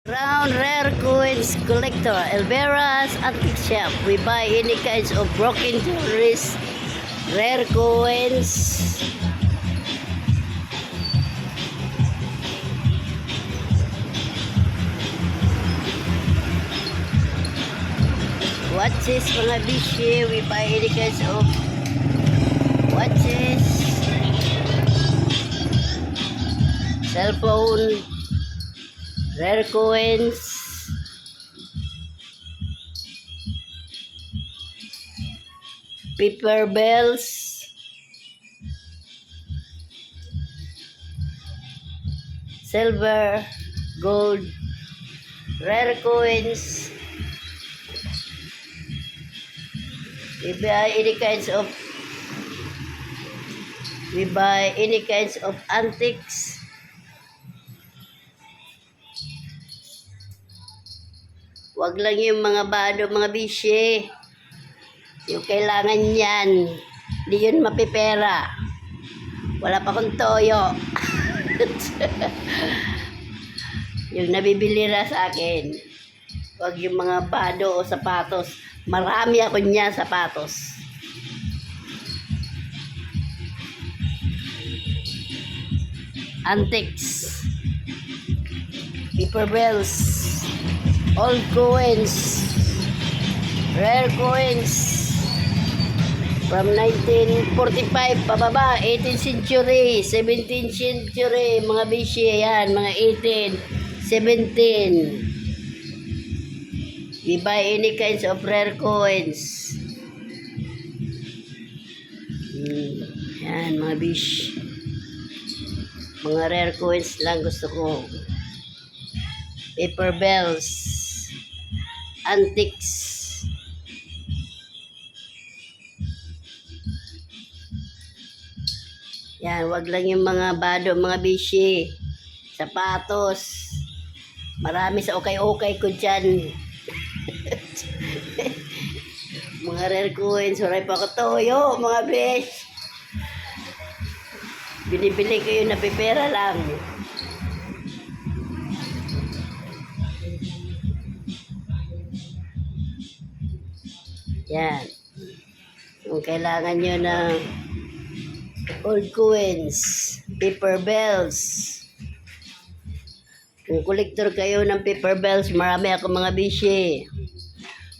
Round Rare Coins Collector, Elvera's Antique Shop. We buy any kinds of broken jewelries, rare coins. Watches, mga bishi. We buy any kinds of watches. Cell phone, rare coins. Paper bells. Silver, gold, rare coins. We buy any kinds of antiques. Wag lang yung mga bado, mga bisye. Yung kailangan yan. Hindi yun mapipera. Wala pa akong toyo. Yung nabibili na sa akin. Wag yung mga bado o sapatos. Marami ako niya sapatos. Antiques. Paper bells. Old coins. Rare coins. From 1945 pababa, 18th century, 17th century, mga bisye yan, mga 18, 17. We buy any kinds of rare coins. Yan, mga bish. Mga rare coins lang gusto ko. Paper bells. Antiques. Yan, wag lang yung mga bado, mga bishi. Sapatos. Marami sa okay-okay ko dyan. Mga rare coins, waray pa ko toyo, mga bish. Binibili ko yung napipera lang. Yan. Kung kailangan nyo ng old coins, paper bells. Kung collector kayo ng paper bells, marami ako mga bishi.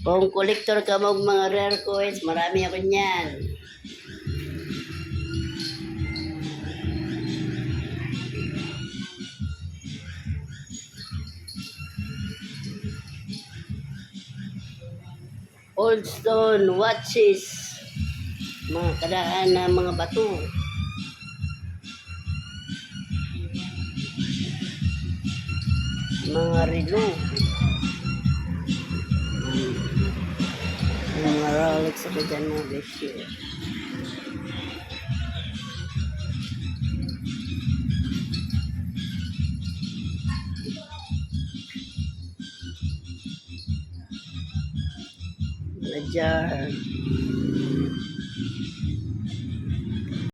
Kung collector ka mo mga rare coins, marami ako niyan. Old stone watches, mga kadaan na mga bato. Mga relo. Mga Rolex ako dyan mga besyo. Mga jar.